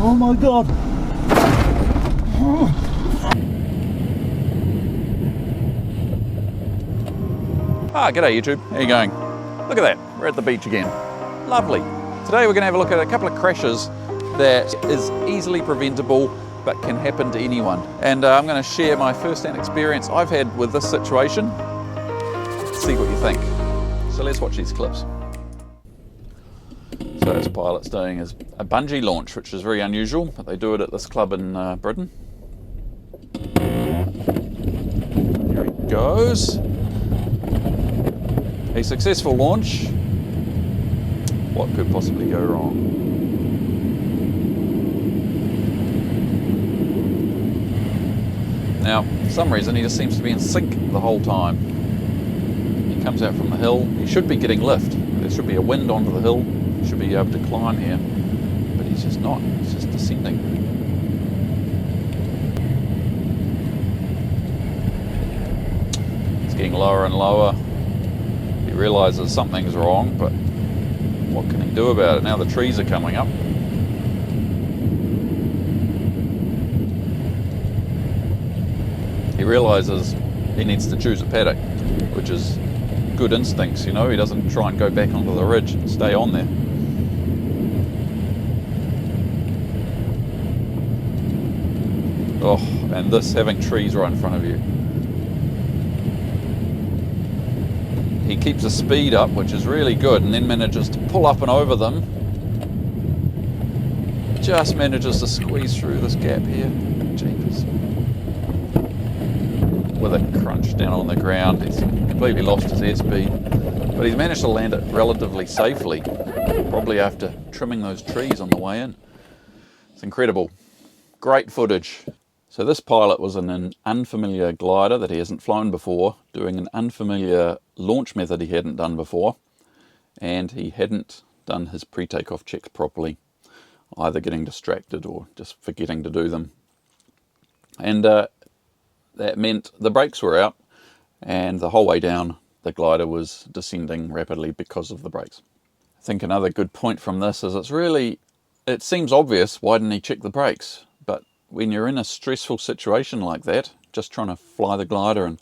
Oh my god! G'day YouTube, how you going? Look at that, we're at the beach again. Lovely. Today we're going to have a look at a couple of crashes that is easily preventable but can happen to anyone. And I'm going to share my first-hand experience I've had with this situation. See what you think. So let's watch these clips. So this pilot's doing is a bungee launch, which is very unusual, but they do it at this club in Britain. Here he goes. A successful launch. What could possibly go wrong? Now, for some reason, he just seems to be in sync the whole time. He comes out from the hill. He should be getting lift. There should be a wind onto the hill. He should be able to climb here. But he's just not. He's just descending. It's getting lower and lower. He realises something's wrong, but what can he do about it? Now the trees are coming up. He realises he needs to choose a paddock, which is good instincts, you know. He doesn't try and go back onto the ridge and stay on there. Oh, and this having trees right in front of you. He keeps the speed up, which is really good, and then manages to pull up and over them. Just manages to squeeze through this gap here. Jeepers. With a crunch down on the ground. He's completely lost his airspeed, but he's managed to land it relatively safely, probably after trimming those trees on the way in. It's incredible. Great footage. So this pilot was in an unfamiliar glider that he hasn't flown before, doing an unfamiliar launch method he hadn't done before, and he hadn't done his pre-takeoff checks properly, either getting distracted or just forgetting to do them. And that meant the brakes were out, and the whole way down the glider was descending rapidly because of the brakes. I think another good point from this is it seems obvious, why didn't he check the brakes? But when you're in a stressful situation like that, just trying to fly the glider and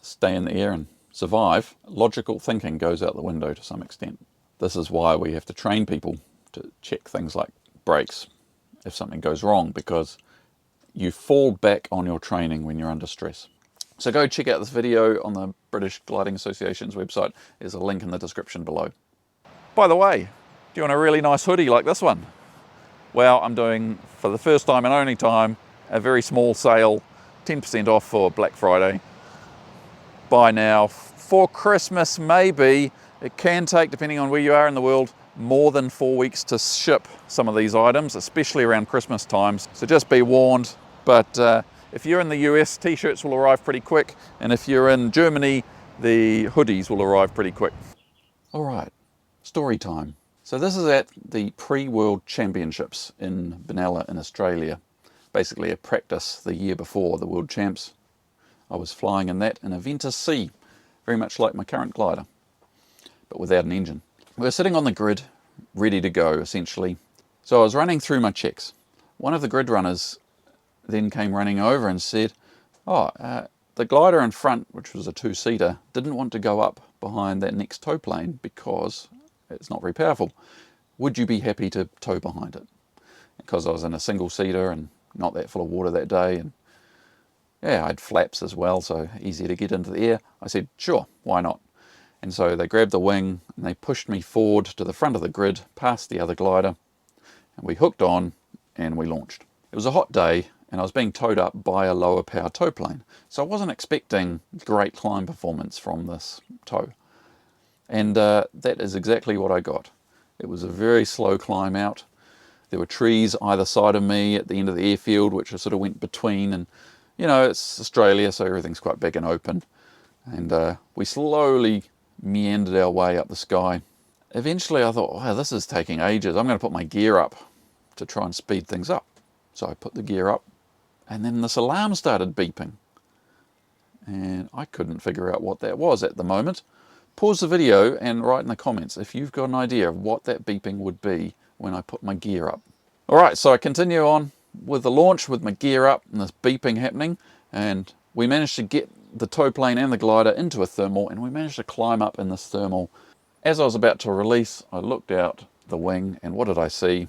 stay in the air and survive, logical thinking goes out the window to some extent. This is why we have to train people to check things like brakes if something goes wrong, because you fall back on your training when you're under stress. So go check out this video on the British Gliding Association's website. There's a link in the description below. By the way, do you want a really nice hoodie like this one? Well, I'm doing, for the first time and only time, a very small sale, 10% off for Black Friday. Buy now. For Christmas, maybe. It can take, depending on where you are in the world, more than 4 weeks to ship some of these items, especially around Christmas times. So just be warned. But if you're in the US, t-shirts will arrive pretty quick. And if you're in Germany, the hoodies will arrive pretty quick. All right, story time. So this is at the pre-World Championships in Benalla in Australia. Basically a practice the year before the World Champs. I was flying in that in a Ventus C, very much like my current glider, but without an engine. We were sitting on the grid, ready to go essentially. So I was running through my checks. One of the grid runners then came running over and said, the glider in front, which was a two-seater, didn't want to go up behind that next tow plane because it's not very powerful. Would you be happy to tow behind it? Because I was in a single-seater and not that full of water that day, and yeah, I had flaps as well, so easier to get into the air. I said, sure, why not? And so they grabbed the wing and they pushed me forward to the front of the grid, past the other glider, and we hooked on and we launched. It was a hot day and I was being towed up by a lower power tow plane, so I wasn't expecting great climb performance from this tow. And that is exactly what I got. It was a very slow climb out. There were trees either side of me at the end of the airfield, which I sort of went between, and you know, it's Australia, so everything's quite big and open. And we slowly meandered our way up the sky. Eventually I thought, wow, this is taking ages. I'm going to put my gear up to try and speed things up. So I put the gear up, and then this alarm started beeping. And I couldn't figure out what that was at the moment. Pause the video and write in the comments if you've got an idea of what that beeping would be when I put my gear up. All right, so I continue on with the launch with my gear up and this beeping happening, and we managed to get the tow plane and the glider into a thermal, and we managed to climb up in this thermal. As I was about to release, I looked out the wing, and what did I see?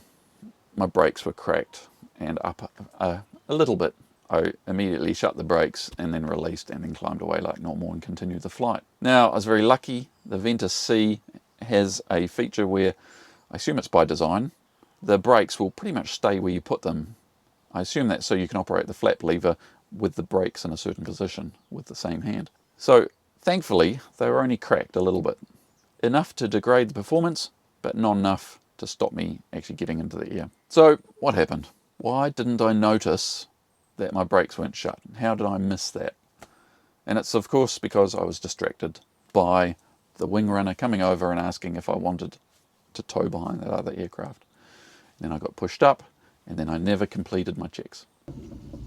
My brakes were cracked and up a little bit. I immediately shut the brakes and then released and then climbed away like normal and continued the flight. Now, I was very lucky. The Ventus C has a feature where, I assume it's by design, the brakes will pretty much stay where you put them. I assume that's so you can operate the flap lever with the brakes in a certain position with the same hand. So thankfully, they were only cracked a little bit. Enough to degrade the performance, but not enough to stop me actually getting into the air. So what happened? Why didn't I notice that my brakes weren't shut? How did I miss that? And it's of course because I was distracted by the wing runner coming over and asking if I wanted to tow behind that other aircraft. Then I got pushed up, and then I never completed my checks.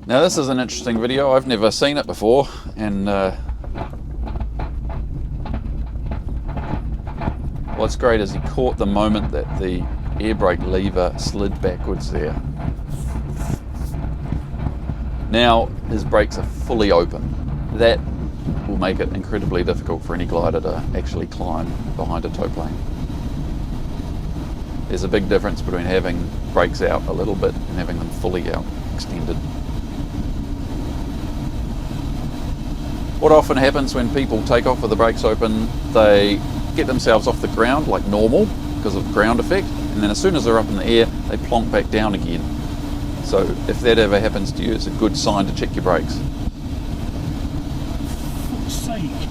Now this is an interesting video. I've never seen it before, and what's great is he caught the moment that the air brake lever slid backwards there. Now his brakes are fully open. That will make it incredibly difficult for any glider to actually climb behind a tow plane. There's a big difference between having brakes out a little bit and having them fully out, extended. What often happens when people take off with the brakes open, they get themselves off the ground like normal because of ground effect, and then as soon as they're up in the air, they plonk back down again. So if that ever happens to you, it's a good sign to check your brakes. For fuck's sake.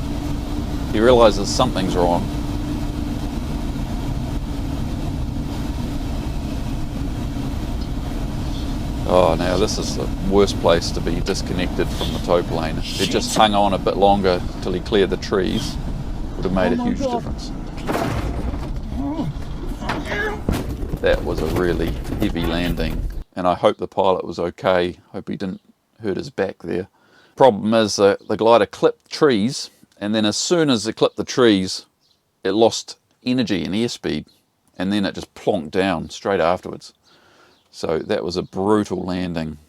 He realises something's wrong. Oh, now this is the worst place to be disconnected from the tow plane. If it just hung on a bit longer till he cleared the trees, would have made a huge difference. That was a really heavy landing, and I hope the pilot was okay. Hope he didn't hurt his back there. Problem is the glider clipped trees, and then as soon as it clipped the trees, it lost energy and airspeed, and then it just plonked down straight afterwards. So that was a brutal landing.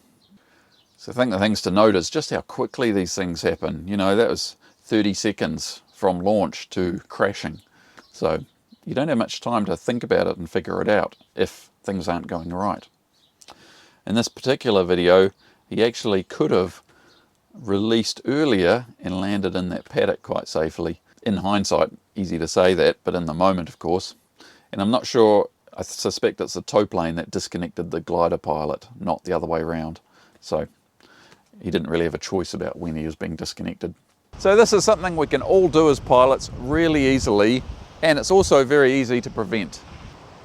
So I think the things to note is just how quickly these things happen. You know, that was 30 seconds from launch to crashing. So you don't have much time to think about it and figure it out if things aren't going right. In this particular video, he actually could have released earlier and landed in that paddock quite safely. In hindsight, easy to say that, but in the moment, of course. And I'm not sure, I suspect it's the tow plane that disconnected the glider pilot, not the other way around. So he didn't really have a choice about when he was being disconnected. So this is something we can all do as pilots really easily, and it's also very easy to prevent.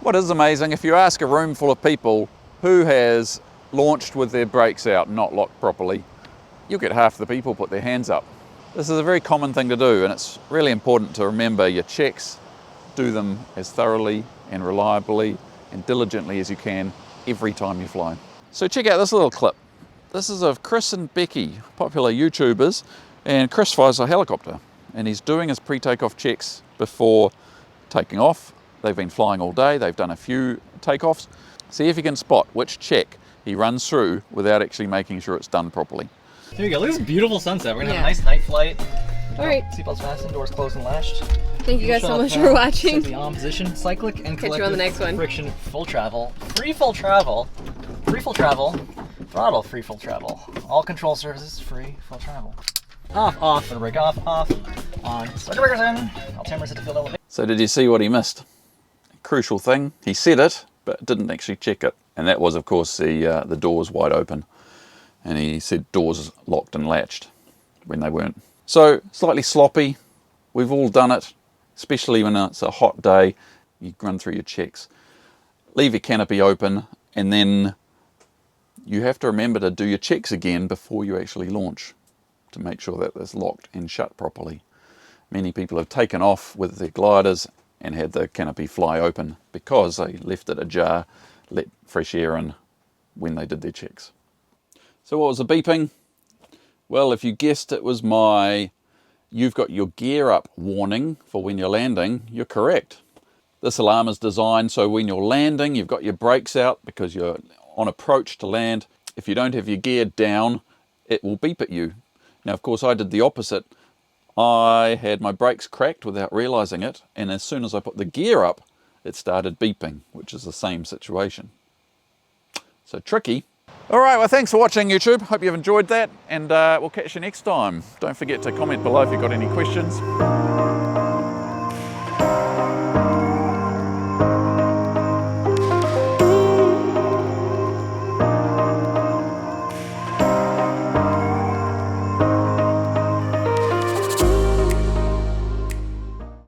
What is amazing, if you ask a room full of people who has launched with their brakes out, not locked properly, you'll get half the people put their hands up. This is a very common thing to do, and it's really important to remember your checks. Do them as thoroughly and reliably and diligently as you can every time you fly. So check out this little clip. This is of Chris and Becki, popular YouTubers, and Chris flies a helicopter, and he's doing his pre-takeoff checks before taking off. They've been flying all day, they've done a few takeoffs. See if you can spot which check he runs through without actually making sure it's done properly. There you go, look at this beautiful sunset. We're gonna have a nice night flight. Alright. Seatbelts fastened, doors closed and lashed. Thank you guys so much for watching. The on position, cyclic and Catch you on the next one. Friction, full travel, free full travel, throttle, free full travel. All control surfaces, free full travel. Off, and brake off, on. Circuit breakers in, altimeter set to field elevation. So did you see what he missed? Crucial thing, he said it, but didn't actually check it. And that was, of course, the doors wide open. And he said doors locked and latched when they weren't. So slightly sloppy. We've all done it, especially when it's a hot day. You run through your checks. Leave your canopy open, and then you have to remember to do your checks again before you actually launch to make sure that it's locked and shut properly. Many people have taken off with their gliders and had the canopy fly open because they left it ajar, let fresh air in when they did their checks. So what was the beeping? Well, if you guessed it was my "you've got your gear up" warning for when you're landing, you're correct. This alarm is designed so when you're landing, you've got your brakes out because you're on approach to land. If you don't have your gear down, it will beep at you. Now, of course, I did the opposite. I had my brakes cracked without realizing it, and as soon as I put the gear up, it started beeping, which is the same situation. So tricky. All right, well, thanks for watching, YouTube. Hope you've enjoyed that, and we'll catch you next time. Don't forget to comment below if you've got any questions.